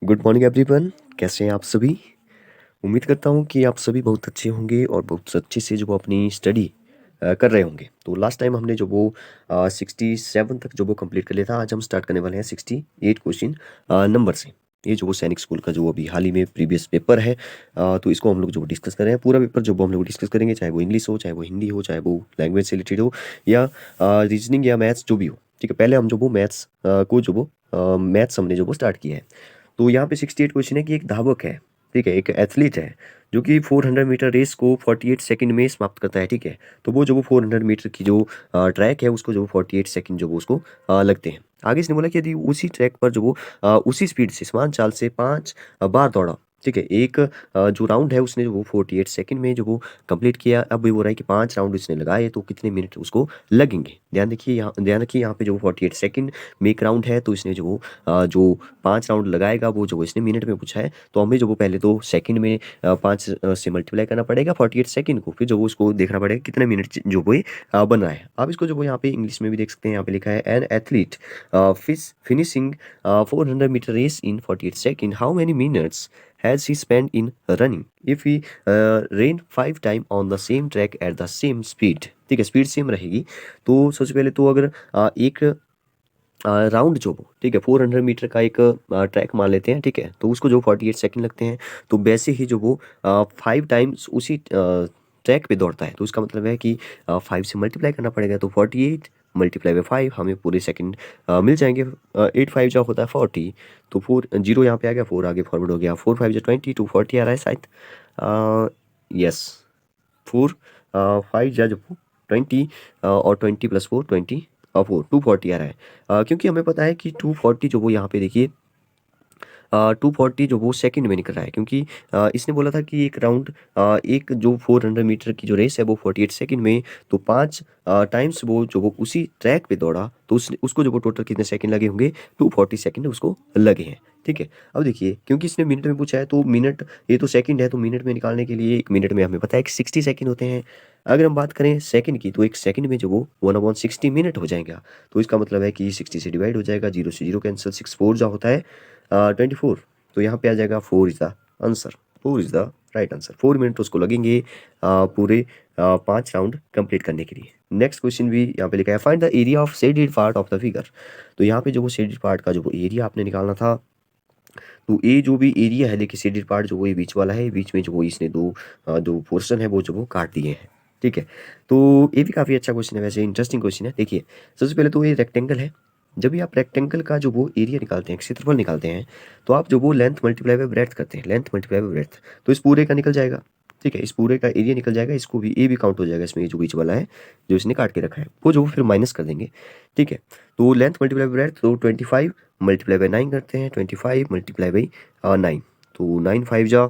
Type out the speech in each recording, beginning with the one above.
Good morning everyone. कैसे हैं आप सभी? उम्मीद करता हूँ कि आप सभी बहुत अच्छे होंगे और बहुत अच्छे से जो वो अपनी स्टडी कर रहे होंगे। तो लास्ट टाइम हमने जो वो 67 तक जो वो कंप्लीट कर लिया था। आज हम स्टार्ट करने वाले हैं 68 क्वेश्चन नंबर से। ये जो वो सैनिक स्कूल का जो अभी हाल ही में प्रीवियस पेपर है, तो इसको हम लोग जो डिस्कस कर रहे हैं। पूरा पेपर जो वो हम लोग डिस्कस करेंगे, चाहे वो इंग्लिश हो, चाहे वो हिंदी हो, चाहे वो लैंग्वेज से रिलेटेड हो या रीजनिंग या मैथ्स जो भी हो। ठीक है, पहले हम जो वो मैथ्स को जो वो मैथ्स हमने जो वो स्टार्ट किया है। तो यहाँ पे 68 क्वेश्चन है कि एक धावक है, ठीक है, एक एथलीट है जो कि 400 मीटर रेस को 48 सेकंड में समाप्त करता है। ठीक है, तो वो जो वो 400 मीटर की जो ट्रैक है उसको जो 48 सेकंड जो वो उसको लगते हैं। आगे इसने बोला कि यदि उसी ट्रैक पर जो वो उसी स्पीड से समान चाल से 5 बार दौड़ा। ठीक है, एक जो राउंड है उसने जो वो 48 सेकंड में जो वो कंप्लीट किया। अब ये बोल रहा है कि 5 राउंड उसने लगाए तो कितने मिनट उसको लगेंगे। ध्यान रखिए यहाँ पे जो 48 सेकंड में एक राउंड है, तो इसने जो वो जो 5 राउंड लगाएगा वो जो इसने मिनट में पूछा है। तो हमें जो वो पहले तो सेकंड में 5 से मल्टीप्लाई करना पड़ेगा 48 सेकंड को, फिर जो वो उसको देखना पड़ेगा कितने मिनट जो वो बन रहा है। आप इसको जो वो यहाँ पे इंग्लिश में भी देख सकते हैं। यहाँ पे लिखा है an athlete finishing 400 metre race in 48 second, how many minutes has he spent in running if he ran 5 times on the same track at the same speed। ठीक है, स्पीड सेम रहेगी। तो सबसे पहले तो अगर एक राउंड जो वो, ठीक है, 400 मीटर का एक ट्रैक मान लेते हैं। ठीक है, तो उसको जो 48 सेकंड लगते हैं। तो वैसे ही जो वो 5 टाइम्स उसी ट्रैक पे दौड़ता है, तो इसका मतलब है कि 5 से मल्टीप्लाई करना पड़ेगा। तो 48 मल्टीप्लाई बाई 5 हमें पूरे सेकंड मिल जाएंगे। 8 5 जो होता है 40, तो 4 जीरो यहाँ पे आ गया, 4 आगे फॉरवर्ड हो गया, 4 5 जो 20, 2 40 आ रहा है शायद। यस, 4 5 जा जो 20 और 20 प्लस 4 20 और 4 240 आ रहा है। क्योंकि हमें पता है कि 240 जो वो यहाँ पे देखिए 240 जो वो सेकंड में निकल रहा है, क्योंकि इसने बोला था कि एक राउंड एक जो 400 मीटर की जो रेस है वो 48 सेकंड में। तो 5 टाइम्स वो जो वो उसी ट्रैक पे दौड़ा, तो उसको जो वो टोटल कितने सेकंड लगे होंगे, 240 सेकंड उसको लगे हैं। ठीक है, अब देखिए क्योंकि इसने मिनट में पूछा है, तो मिनट, ये तो सेकंड है, तो मिनट में निकालने के लिए एक मिनट में हमें पता है कि 60 सेकंड होते हैं। अगर हम बात करें सेकंड की, तो एक सेकंड में जो वो 1/60 मिनट हो जाएगा। तो इसका मतलब है कि 60 से डिवाइड हो जाएगा, 0 से 0 कैंसिल, 6 4 जो होता है 24। तो यहाँ पे आ जाएगा 4 is the answer. 4 is the right answer. 4 minute उसको लगेंगे पूरे 5 राउंड कंप्लीट करने के लिए। नेक्स्ट क्वेश्चन भी यहाँ पे लिखा है, find the area of shaded part of the figure. तो यहाँ पे जो वो शेडेड पार्ट का जो वो एरिया आपने निकालना था। तो ये जो भी एरिया है, देखिए शेडेड पार्ट जो वो ये बीच वाला है, बीच में जो वो इसने दो पोर्शन है वो जो वो काट दिए हैं। ठीक है, तो ये भी काफ़ी अच्छा क्वेश्चन है, वैसे इंटरेस्टिंग क्वेश्चन है। देखिए सबसे पहले तो ये रेक्टेंगल है। जब भी आप रेक्टेंगल का जो वो एरिया निकालते हैं, क्षेत्रफल निकालते हैं, तो आप जो वो लेंथ मल्टीप्लाई बाय ब्रेड्थ करते हैं, लेंथ मल्टीप्लाई बाय ब्रेड्थ। तो इस पूरे का निकल जाएगा। ठीक है, इस पूरे का एरिया निकल जाएगा, इसको भी ए भी काउंट हो जाएगा इसमें, ये जो बीच वाला है जो इसने काट के रखा है वो जो फिर माइनस कर देंगे। ठीक है, तो लेंथ मल्टीप्लाई बाय ब्रेड्थ, तो 25 मल्टीप्लाई बाय 9 करते हैं, 25 मल्टीप्लाई बाई 9। तो 9 5 जा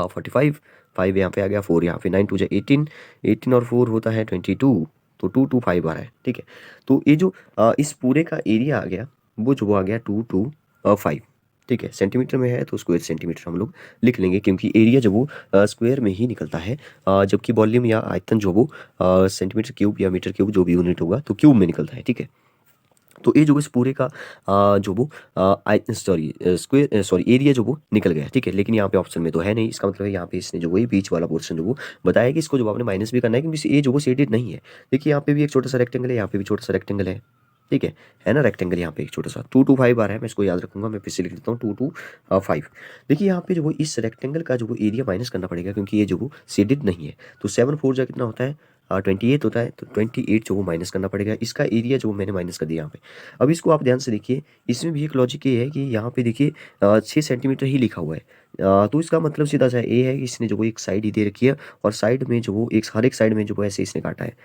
45, 5 यहाँ पे आ गया, 4 यहाँ पे, 9 2 जा 18, 18 और 4 होता है 22। तो 2 2 5 आ रहा है। ठीक है, तो ये जो इस पूरे का एरिया आ गया वो जो वो आ गया 2 2 5। ठीक है, सेंटीमीटर में है तो स्क्वायर सेंटीमीटर हम लोग लिख लेंगे, क्योंकि एरिया जो वो स्क्वायर में ही निकलता है। जबकि वॉल्यूम या आयतन जो वो सेंटीमीटर क्यूब या मीटर क्यूब जो भी यूनिट होगा तो क्यूब में निकलता है। ठीक है, तो ये जो इस पूरे का जो वो सॉरी एरिया जो वो निकल गया। ठीक है, लेकिन यहाँ पे ऑप्शन में तो है नहीं, इसका मतलब है यहाँ पे इसने जो वही बीच वाला पोर्शन जो वो बताया कि इसको जो आपने माइनस भी करना है, क्योंकि ये जो वो शेडेड नहीं है। देखिए यहाँ पे भी एक छोटा सा रेक्टेंगल है, यहाँ पे भी छोटा सा रेक्टेंगल है। ठीक है ना, रेक्टेंगल यहाँ पे एक छोटा सा 2 2 5 आ रहा है, मैं इसको याद रखूंगा, मैं फिर से लिख देता हूँ 2 2 5। देखिए यहाँ पे जो वो इस रेक्टेंगल का जो वो एरिया माइनस करना पड़ेगा, क्योंकि ये जो वो शेडेड नहीं है। तो 7 4 जा कितना होता है 28 होता है, तो 28 जो वो माइनस करना पड़ेगा, इसका एरिया जो मैंने माइनस कर दिया यहाँ पे। अब इसको आप ध्यान से देखिए, इसमें भी एक लॉजिक ये है कि यहाँ पे देखिए 6 सेंटीमीटर ही लिखा हुआ है। तो इसका मतलब सीधा सा ये है कि इसने जो वो एक साइड ही दे रखी है, और साइड में जो वो एक हर एक साइड में जो वो ऐसे इसने काटा है।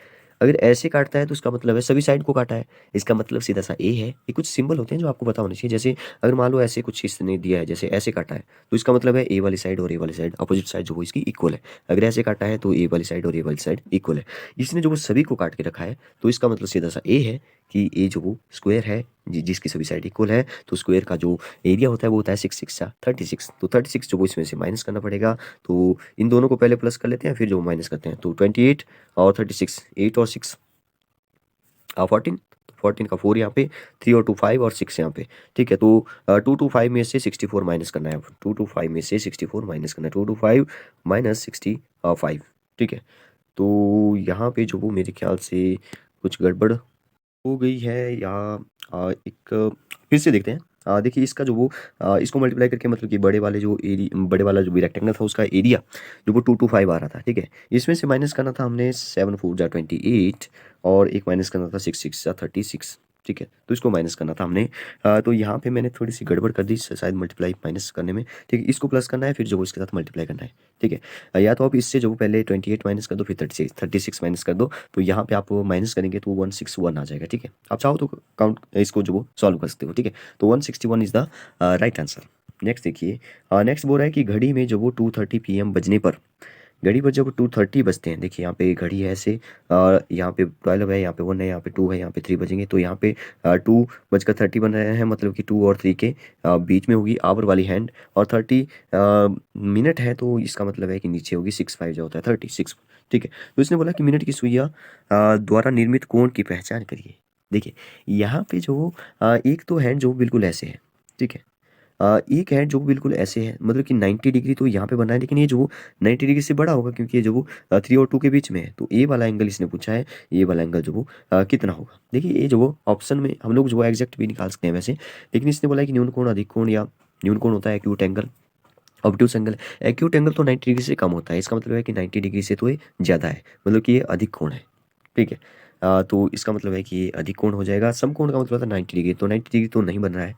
अगर ऐसे काटता है तो इसका मतलब है सभी साइड को काटा है। इसका मतलब सीधा सा ए है। ये कुछ सिंबल होते हैं जो आपको पता होना चाहिए। जैसे अगर मान लो ऐसे कुछ इसने दिया है, जैसे ऐसे काटा है, तो इसका मतलब है ए वाली साइड और ए वाली साइड अपोजिट साइड जो वो इसकी इक्वल है। अगर ऐसे काटा है तो ए वाली साइड और ए वाली साइड इक्वल है। इसने जो वो सभी को काट के रखा है, तो इसका मतलब सीधा सा ए है कि ए जो वो स्क्वायर है जिसकी सभी साइड इक्वल है। तो स्क्वायर का जो एरिया होता है वो होता है 6 6 36। तो 36 जो वो इसमें से माइनस करना पड़ेगा। तो इन दोनों को पहले प्लस कर लेते हैं, फिर जो माइनस करते हैं। तो 28 और 36, 8 और 6 14, 14 का 4 यहाँ पे, 3 और 2 5 और 6 यहाँ पे, ठीक है। तो 2 to 5 में से 64 माइनस करना है, 2 to 5 में से 64 माइनस करना है, 2 to 5 माइनस 65, ठीक है। तो यहाँ पे जो वो मेरे ख्याल से कुछ गड़बड़ हो गई है, या एक फिर से देखते हैं। देखिए इसका जो वो इसको मल्टीप्लाई करके मतलब कि बड़े वाला जो भी रेक्टेंगल था उसका एरिया जो वो 2 to 5 आ रहा था, ठीक है। इसमें से माइनस करना था हमने 7 4 जा 28, और एक माइनस करना था 6 6 जा 36, ठीक है। तो इसको माइनस करना था हमने। तो यहाँ पे मैंने थोड़ी सी गड़बड़ कर दी शायद मल्टीप्लाई माइनस करने में, ठीक है। इसको प्लस करना है, फिर जो वो इसके साथ मल्टीप्लाई करना है, ठीक है। या तो आप इससे जो पहले 28 माइनस कर दो, फिर 36 माइनस कर दो, तो यहाँ पे आप माइनस करेंगे तो 161 आ जाएगा, ठीक है। आप चाहो तो काउंट इसको जो वो सॉल्व कर सकते हो, ठीक है। तो 161 is the right answer. Next देखिए, नेक्स्ट बोल रहा है कि घड़ी में जो वो 2:30 PM बजने पर, घड़ी पर जब 2:30 बजते हैं, देखिए यहाँ पे घड़ी है ऐसे, यहाँ पे 12 है, यहाँ पे 1 है, यहाँ पे 2 है, यहाँ पे 3 बजेंगे, तो यहाँ पे 2:30 बन रहे हैं, मतलब कि 2 और 3 के बीच में होगी आवर वाली हैंड, और 30 मिनट है, तो इसका मतलब है कि नीचे होगी 6 5 जो होता है 36, ठीक है। तो इसने बोला कि मिनट की सुइयां द्वारा निर्मित कोण की पहचान करिए। देखिए यहाँ पे जो एक तो हैंड जो बिल्कुल ऐसे है, ठीक है। एक है जो बिल्कुल ऐसे है, मतलब कि 90 डिग्री तो यहाँ पे बना है, लेकिन ये जो 90 डिग्री से बड़ा होगा, क्योंकि ये जो वो 3 और 2 के बीच में है, तो ए वाला एंगल इसने पूछा है, ये वाला एंगल जो वो कितना होगा। देखिए ये जो वो ऑप्शन में हम लोग जो वो एग्जैक्ट भी निकाल सकते हैं वैसे, लेकिन इसने बोला है कि न्यून कोण अधिक कोण, या न्यून कोण होता है acute angle, obtuse angle. Acute angle तो 90 डिग्री से कम होता है, इसका मतलब है कि 90 डिग्री से तो ये ज़्यादा है, मतलब कि ये अधिक कोण है, ठीक है। तो इसका मतलब है कि ये अधिक कोण हो जाएगा। समकोण का मतलब था 90 डिग्री, तो 90 डिग्री तो नहीं बन रहा है,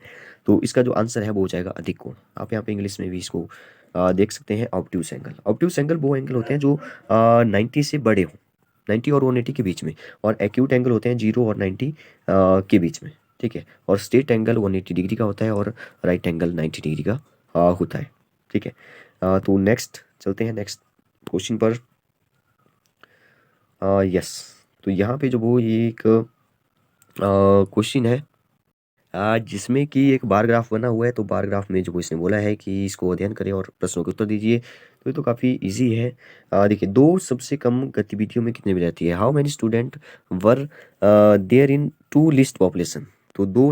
तो इसका जो आंसर है वो हो जाएगा अधिक कोण। आप यहाँ पे इंग्लिश में भी इसको देख सकते हैं, ऑब्ट्यूस एंगल। ऑब्ट्यूस एंगल वो एंगल होते हैं जो 90 से बड़े हों, 90 और 180 के बीच में, और एक्यूट एंगल होते हैं 0 और 90 के बीच में, ठीक है। और स्ट्रेट एंगल 180 डिग्री का होता है, और राइट एंगल 90 डिग्री का होता है, ठीक है। तो नेक्स्ट चलते हैं नेक्स्ट क्वेश्चन पर। यस, तो यहाँ पे जो वो ये एक क्वेश्चन है जिसमें कि एक बार ग्राफ बना हुआ है, तो बार ग्राफ में जो वो इसने बोला है कि इसको अध्ययन करें और प्रश्नों के उत्तर दीजिए। तो ये तो काफ़ी इजी है। देखिए दो सबसे कम गतिविधियों में कितने विद्यार्थी है, how many student were there in to list population. तो दो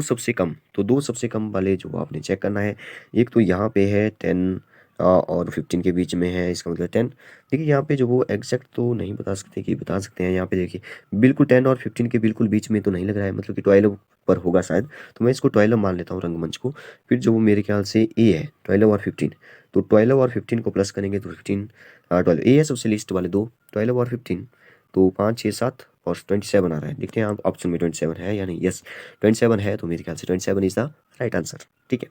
सबसे कम वाले जो आपने चेक करना है। एक तो यहाँ पे है 10 और 15 के बीच में है, इसका मतलब 10। देखिए यहाँ पे जो वो एग्जैक्ट तो नहीं बता सकते, कि बता सकते हैं यहाँ पे देखिए बिल्कुल 10 और 15 के बिल्कुल बीच में तो नहीं लग रहा है, मतलब कि 12 पर होगा शायद, तो मैं इसको 12 मान लेता हूँ रंगमंच को। फिर जो वो मेरे ख्याल से ए है 12 और 15, तो 12 और 15 को प्लस करेंगे तो 15 12 ए है सबसे लिस्ट वाले दो, 12 और 15, तो 5 6 7 और 27 आ रहा है। देखते हैं आप ऑप्शन में 27 है या नहीं। यस 27 है, तो मेरे ख्याल से 27 इज द राइट आंसर, ठीक है।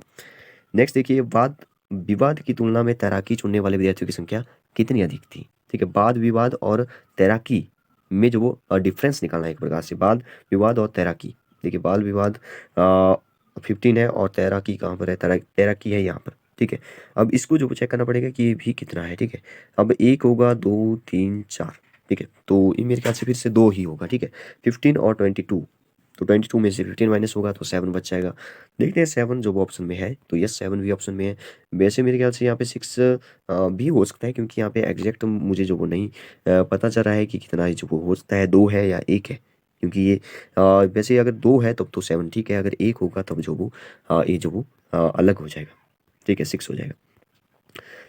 नेक्स्ट देखिए, वाद विवाद की तुलना में तैराकी चुनने वाले विद्यार्थियों की संख्या कितनी अधिक थी, ठीक है। वाद विवाद और तैराकी में जो वो डिफरेंस निकालना है एक प्रकार से, वाद विवाद और तैराकी। देखिए वाद विवाद 15 है, और तैराकी कहाँ पर है, तैराकी है यहाँ पर, ठीक है। अब इसको जो चेक करना पड़ेगा कि ये भी कितना है, ठीक है। अब एक होगा 2 3 4, ठीक है, तो ये मेरे ख्याल से फिर से दो ही होगा, ठीक है। 15 और 22, तो 22 में से 15 माइनस होगा तो 7 बच जाएगा। देखते हैं 7 जो वो ऑप्शन में है, तो यस 7 भी ऑप्शन में है। वैसे मेरे ख्याल से यहाँ पे 6 भी हो सकता है, क्योंकि यहाँ पे एग्जैक्ट मुझे जो वो नहीं पता चल रहा है कि कितना है, जो वो हो सकता है 2 है या 1 है, क्योंकि ये वैसे अगर 2 है तब तो 7 ठीक है, अगर 1 होगा तब जो वो ये जो वो अलग हो जाएगा, ठीक है, 6 हो जाएगा।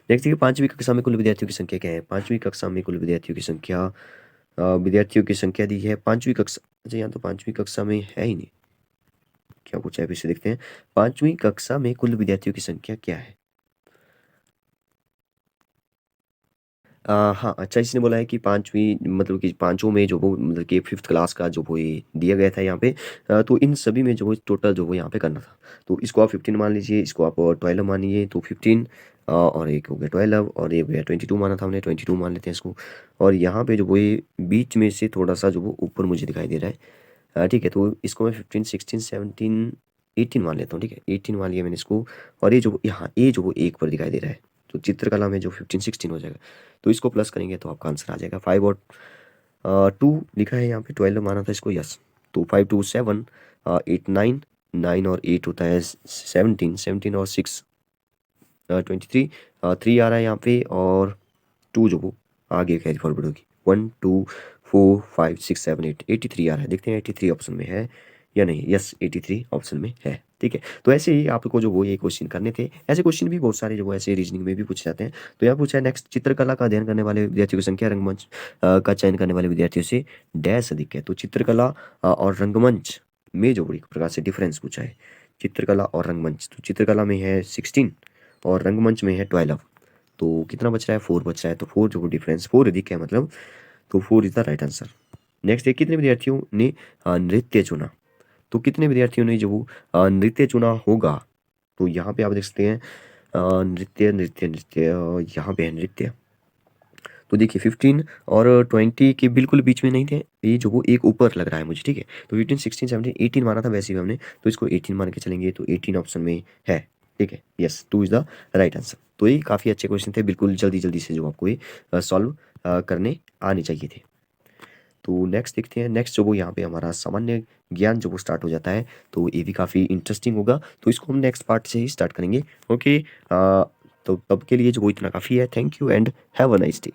नेक्स्ट देखिए, पांचवी कक्षा में कुल विद्यार्थियों की संख्या क्या है। पांचवी कक्षा में कुल विद्यार्थियों की संख्या दी है पांचवी कक्षा। अच्छा यहाँ तो पांचवी कक्षा में है ही नहीं, क्या पूछा है फिर से देखते हैं। पांचवी कक्षा में कुल विद्यार्थियों की संख्या क्या है। हाँ अच्छा, इसने बोला है कि पांचवी मतलब कि पांचों में जो वो मतलब कि फिफ्थ क्लास का जो वो ये दिया गया था यहाँ पे, तो इन सभी में जो वो टोटल जो वो यहाँ पे करना था, तो इसको आप 15 मान लीजिए, इसको आप 12 मानिए, तो 15 और एक हो गया 12, और ये हो गया 22 माना था हमने, 22 मान लेते हैं इसको। और यहाँ पे जो वो ये बीच में से थोड़ा सा जो वो ऊपर मुझे दिखाई दे रहा है, ठीक है, तो इसको मैं 15 16 17 18 मान लेता हूँ, ठीक है, 18 मान लिया मैंने इसको। और ये जो यहाँ ये जो वो एक पर दिखाई दे रहा है, तो चित्रकला में जो 15 16 हो जाएगा, तो इसको प्लस करेंगे तो आपका आंसर आ जाएगा 5 और 2 लिखा है यहाँ पे, 12 माना था इसको, यस। तो 5 2 7 8 9, 9 और 8 होता है 17, 17 और 6 23, 3 आ रहा है यहाँ पे, और 2 जो वो आगे कैरी फॉरवर्ड होगी, 1 2 4 5 6 7 8 83 आ रहा है। देखते हैं 83 ऑप्शन में है या नहीं? यस, 83 ऑप्शन में है। ठीक है, तो ऐसे ही आपको जो वो ये क्वेश्चन करने थे। ऐसे क्वेश्चन भी बहुत सारे जो वो ऐसे रीजनिंग में भी पूछे जाते हैं। तो यहाँ पूछा है नेक्स्ट, चित्रकला का अध्ययन करने वाले विद्यार्थियों की संख्या रंगमंच का चयन करने वाले विद्यार्थियों से डैश अधिक है। तो चित्रकला और रंगमंच में जो बड़ी प्रकार से डिफरेंस पूछा है, चित्रकला और रंगमंच। तो चित्रकला में है 16 और रंगमंच में है 12। तो कितना बच रहा है? 4 बच रहा है। तो 4 जो डिफरेंस 4 अधिक है मतलब, तो 4 is the right answer. Next है, कितने विद्यार्थियों ने नृत्य चुना? तो कितने विद्यार्थियों ने जो नृत्य चुना होगा? तो यहाँ पे आप देख सकते हैं नृत्य नृत्य नृत्य यहाँ पे है नृत्य। तो देखिए 15 और 20 के बिल्कुल बीच में नहीं थे, ये जो वो एक ऊपर लग रहा है मुझे। ठीक है, तो 15 16 17 18 माना था वैसे भी हमने, तो इसको 18 मान के चलेंगे। तो 18 ऑप्शन में है। ठीक है, yes, 2 is the right answer. तो ये काफ़ी अच्छे क्वेश्चन थे, बिल्कुल जल्दी जल्दी से जो आपको ये सॉल्व करने आने चाहिए थे। तो नेक्स्ट देखते हैं। नेक्स्ट जो वो यहाँ पे हमारा सामान्य ज्ञान जो वो स्टार्ट हो जाता है, तो ये भी काफ़ी इंटरेस्टिंग होगा। तो इसको हम नेक्स्ट पार्ट से ही स्टार्ट करेंगे। ओके, तो तब के लिए जो वो इतना काफ़ी है। Thank you and have a nice day.